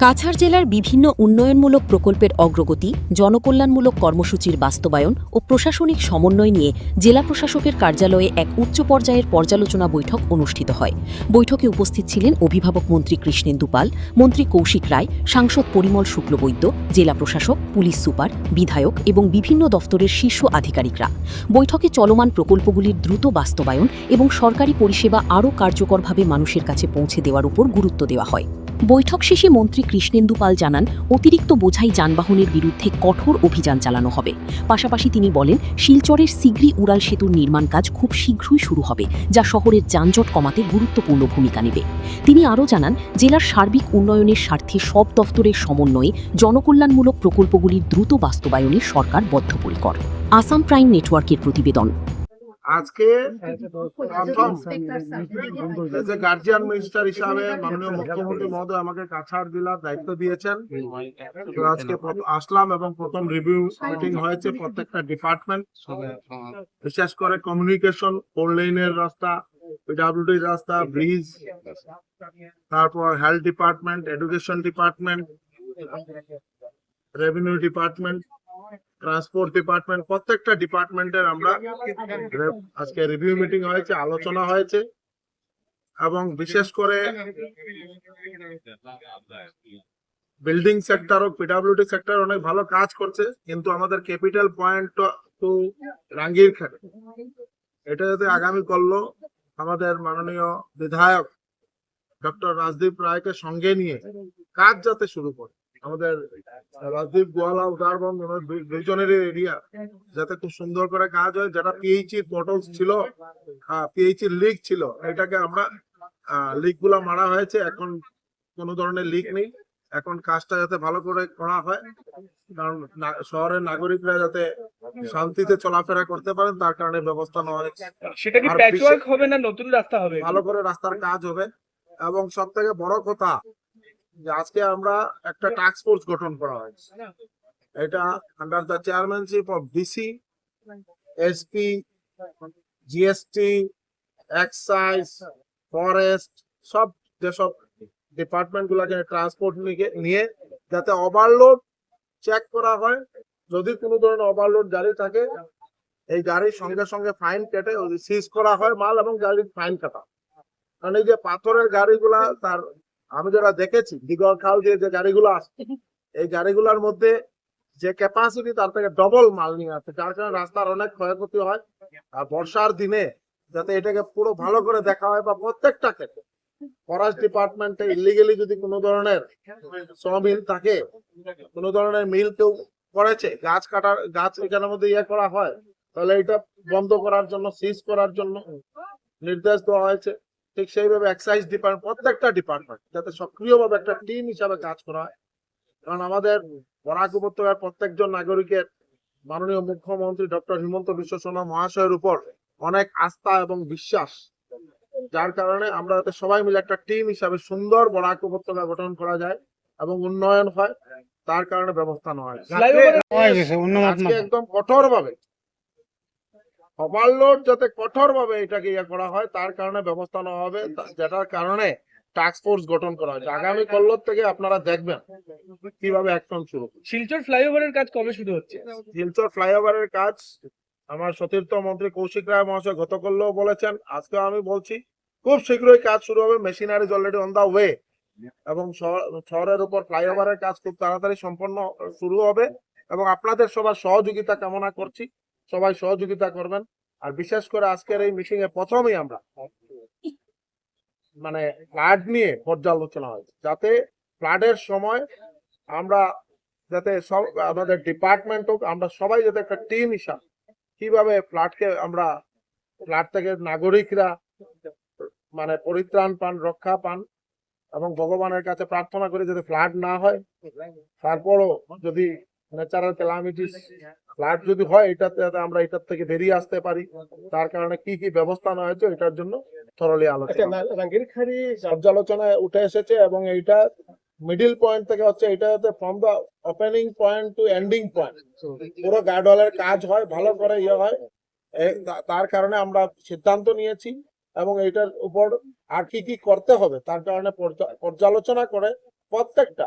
কাছাড় জেলার বিভিন্ন উন্নয়নমূলক প্রকল্পের অগ্রগতি, জনকল্যাণমূলক কর্মসূচির বাস্তবায়ন ও প্রশাসনিক সমন্বয় নিয়ে জেলা প্রশাসকের কার্যালয়ে এক উচ্চ পর্যায়ের পর্যালোচনা বৈঠক অনুষ্ঠিত হয়। বৈঠকে উপস্থিত ছিলেন অভিভাবক মন্ত্রী কৃষ্ণেন্দু পাল, মন্ত্রী কৌশিক রায়, সাংসদ পরিমল শুক্লবৈদ্য, জেলা প্রশাসক, পুলিশ সুপার, বিধায়ক এবং বিভিন্ন দফতরের শীর্ষ আধিকারিকরা। বৈঠকে চলমান প্রকল্পগুলির দ্রুত বাস্তবায়ন এবং সরকারি পরিষেবা আরও কার্যকরভাবে মানুষের কাছে পৌঁছে দেওয়ার উপর গুরুত্ব দেওয়া হয়। বৈঠক শেষে মন্ত্রী কৃষ্ণেন্দু পাল জানান, অতিরিক্ত বোঝাই যানবাহনের বিরুদ্ধে কঠোর অভিযান চালানো হবে। পাশাপাশি তিনি বলেন, শিলচরের সিগড়ি উড়াল সেতুর নির্মাণ কাজ খুব শীঘ্রই শুরু হবে, যা শহরের যানজট কমাতে গুরুত্বপূর্ণ ভূমিকা নেবে। তিনি আরও জানান, জেলার সার্বিক উন্নয়নের স্বার্থে সব দফতরের সমন্বয়ে জনকল্যাণমূলক প্রকল্পগুলির দ্রুত বাস্তবায়নে সরকার বদ্ধপরিকর। আসাম প্রাইম নেটওয়ার্কের প্রতিবেদন। আজকে প্রথম গার্জিয়ান মিনিস্টার হিসাবে মাননীয় মুখ্যমন্ত্রী মহোদয় আমাকে কাছাড় জেলার দায়িত্ব দিয়েছেন। তো আজকে আসলাম এবং প্রথম রিভিউ মিটিং হয়েছে প্রত্যেকটা ডিপার্টমেন্ট, বিশেষ করে কমিউনিকেশন, 4 লেনের রাস্তা, পিডব্লিউডি রাস্তা, ব্রিজ, তারপর health department, education department, revenue department, transport department, প্রত্যেকটা ডিপার্টমেন্টের আমরা আজকে রিভিউ মিটিং হয়েছে, আলোচনা হয়েছে। এবং বিশেষ করে বিল্ডিং সেক্টর ও পিডব্লিউডি সেক্টর অনেক ভালো কাজ করছে, কিন্তু আমাদের ক্যাপিটাল পয়েন্ট টু রাঙ্গিরখাট, এটা যদি আগামী করলো আমাদের মাননীয় বিধায়ক ডক্টর রাজদীপ রায়কে সঙ্গে নিয়ে কাজ যাতে শুরু করে, আমাদের রাজদীপ গোয়ালা উদারবন্দ দুইজনের এরিয়া যাতে খুব সুন্দর করে কাজ হয়। যেটা পিএইচি পোর্টাল ছিল, পিএইচি লিক ছিল, এটাকে আমরা লিক গুলা মারা হয়েছে, এখন কোনো ধরনের লিক নেই। এখন কাজটা যাতে ভালো করে করা হয়, কারণ শহরের নাগরিকরা যাতে শান্তিতে চলাফেরা করতে পারেন, তার কারণে ব্যবস্থা নেওয়া হয়েছে। সেটা কি প্যাচওয়ার্ক হবে না নতুন রাস্তা হবে? ভালো করে রাস্তার কাজ হবে। এবং সব থেকে বড় কথা, যে আজকে আমরা একটা টাস্ক ফোর্স গঠন করা হয়েছে, এটা under the chairmanship of DC, SP, GST, excise, forest, সব যেসব ডিপার্টমেন্ট গুলাকে ট্রান্সপোর্ট নিয়ে যাতে ওভারলোড চেক করা হয়। যদি কোনো ধরনের ওভারলোড গাড়ি থাকে, এই গাড়ির সঙ্গে সঙ্গে ফাইন কেটে সিজ করা হয় মাল, এবং গাড়ির ফাইন কাটা। কারণ এই যে পাথরের গাড়িগুলা, তার আমি যারা দেখেছি দিগর খাল দিয়ে যে গাড়িগুলো আসছে, এই গাড়িগুলোর মধ্যে যে ক্যাপাসিটি তার থেকে ডবল মাল নিয়ে আসছে, যার কারণে রাস্তার অনেক ক্ষয়ক্ষতি হয়। আর বর্ষার দিনে যাতে এটাকে পুরো ভালো করে দেখা হয়, বা প্রত্যেকটা ক্ষেত্রে ফরেস্ট ডিপার্টমেন্টে ইলিগেলি যদি কোনো ধরনের সমিল থাকে, কোনো ধরনের মিল কেউ করেছে, গাছ কাটার, গাছ এখানের মধ্যে করা হয়, তাহলে এটা বন্ধ করার জন্য, সিজ করার জন্য নির্দেশ দেওয়া হয়েছে। ঠিক সেইভাবে এক্সাইজ ডিপার্টমেন্ট, প্রত্যেকটা ডিপার্টমেন্ট যাতে সক্রিয়ভাবে একটা টিম হিসাবে কাজ করা হয়। কারণ আমাদের বরাক উপত্যকার প্রত্যেকজন নাগরিকের মাননীয় মুখ্যমন্ত্রী ডক্টর হিমন্ত বিশ্ব শর্মা মহাশয়ের উপর অনেক আস্থা এবং বিশ্বাস, যার কারণে আমরা যাতে সবাই মিলে একটা টিম হিসাবে সুন্দর বরাক উপত্যকা গঠন করা যায় এবং উন্নয়ন হয়, তার কারণে ব্যবস্থা নেওয়া হয়। আজকে একদম কঠোর ভাবে ওভারলোড যাতে কঠোর ভাবে এটাকে করা হয়, তার কারণে ব্যবস্থা নেওয়া হবে, যেটার কারণে টাস্ক ফোর্স গঠন করা হয়েছে। আগামী কল্লোর থেকে আপনারা দেখবেন কিভাবে অ্যাকশন শুরু। শিলচর ফ্লাইওভারের কাজ কবে শুরু হচ্ছে? শিলচর ফ্লাইওভারের কাজ আমার সতীর্থ মন্ত্রী কৌশিক রায় মহাশয় গত করলেও বলেছেন, আজকে আমি বলছি, খুব শীঘ্রই কাজ শুরু হবে। Machineries already on the way, এবং শহরের উপর ফ্লাইওভারের কাজ খুব তাড়াতাড়ি সম্পন্ন শুরু হবে। এবং আপনাদের সবার সহযোগিতা কামনা করছি, সবাই সহযোগিতা করবেন। আর বিশেষ করে আজকের এই মিটিং এ প্রথমেই আমরা মানে ফ্লাড নিয়ে পর্যালোচনা হয়, যাতে ফ্লাডের সময় আমরা যাতে সব আমাদের ডিপার্টমেন্ট হোক, আমরা সবাই যাতে একটা টিম হিসাব কিভাবে ফ্লাডকে আমরা, ফ্লাড থেকে নাগরিকরা মানে পরিত্রাণ পান, রক্ষা পান, এবং ভগবানের কাছে প্রার্থনা করে যাতে ফ্লাড না হয়। তারপরও যদি ন্যাচারাল ক্যালামিটিস ফ্লাড যদি হয়, এটাতে আমরা এটার থেকে বেরিয়ে আসতে পারি, তার কারণে কি কি ব্যবস্থা নেওয়া হয়েছে এটার জন্য থরলি আলোচনা পর্যালোচনায় উঠে এসেছে। এবং এইটা মিডিল পয়েন্ট থেকে হচ্ছে, এটা যাতে from the opening point to ending point পুরো গার্ডওয়ালের কাজ হয়, ভালো করে হয়, তার কারণে আমরা সিদ্ধান্ত নিয়েছি। এবং এটার উপর আর কি কি করতে হবে তার কারণে পর্যালোচনা করে প্রত্যেকটা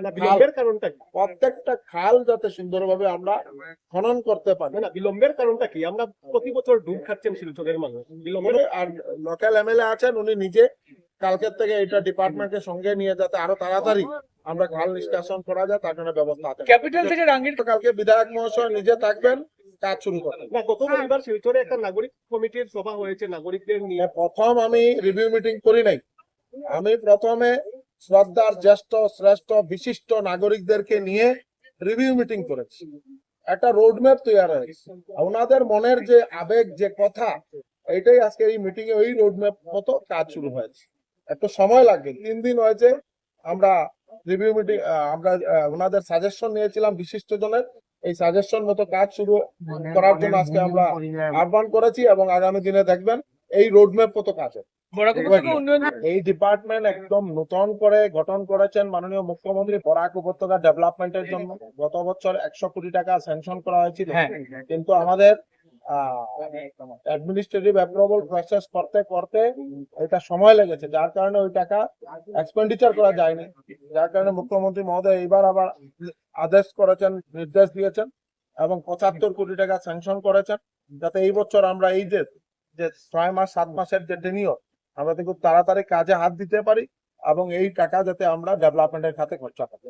না, বিলম্বের কারণটা কি? প্রত্যেকটা খাল যাতে সুন্দরভাবে আমরা খনন করতে পারি। না, বিলম্বের কারণটা কি? আমরা প্রতি বছর ডুব খাচ্ছেন শিলচরের মানুষ, বিলম্বের আর লোকাল এমএলএ আছেন, উনি নিজে কালকের থেকে এটা ডিপার্টমেন্টের সঙ্গে নিয়ে যাতে আরো তাড়াতাড়ি আমরা খাল নিষ্কাশন করা যায় তার জন্য ব্যবস্থা আছে। ক্যাপিটাল থেকে রাঙ্গির কালকে বিধায়ক মহাশয় নিজে থাকবেন, কাজ শুরু করবেন। না, গত রবিবার শিলচরে একটা নাগরিক কমিটির সভা হয়েছে নাগরিকদের নিয়ে। প্রথম আমি রিভিউ মিটিং করি নাই, আমি প্রথমে শ্রদ্ধার জ্যেষ্ঠ শ্রেষ্ঠ বিশিষ্ট নাগরিকদেরকে নিয়ে রিভিউ মিটিং করেছি, একটা রোডম্যাপ তৈরি হয়েছে। ওনাদের মনের যে আবেগ, যে কথা, এইটাই আজকে এই মিটিং এ ওই রোডম্যাপ মতো কাজ শুরু হয়েছে। একটু সময় লাগবে, 3 দিন হয়েছে আমরা রিভিউ মিটিং, আমরা ওনাদের সাজেশন নিয়েছিলাম বিশিষ্ট জনের, এই সাজেশন মতো কাজ শুরু করার জন্য আজকে আমরা আহ্বান করেছি এবং আগামী দিনে দেখবেন এই রোডম্যাপ মতো কাজ হবে। বরাক উপত্যকা উন্নয়ন এই ডিপার্টমেন্ট একদম নতুন করে গঠন করেছেন মাননীয় মুখ্যমন্ত্রী বরাক উপত্যকা ডেভেলপমেন্টের জন্য। গত বছর 100 কোটি টাকা স্যাংশন করা হয়েছিল, কিন্তু আমাদের অ্যাডমিনিস্ট্রেটিভ অ্যাপ্রুভাল প্রসেস করতে করতে এটা সময় লেগেছে, যার কারণে ওই টাকা এক্সপেন্ডিচার করা যায়নি। যার কারণে মুখ্যমন্ত্রী মহোদয় এইবার আবার আদেশ করেছেন, নির্দেশ দিয়েছেন এবং 75 কোটি টাকা স্যাংশন করেছেন, যাতে এই বছর আমরা এই যে 6 মাস 7 মাসের যে টেনিয়র, আমরা খুব তাড়াতাড়ি কাজে হাত দিতে পারি এবং এই টাকা যাতে আমরা ডেভেলপমেন্টের খাতে খরচা করি।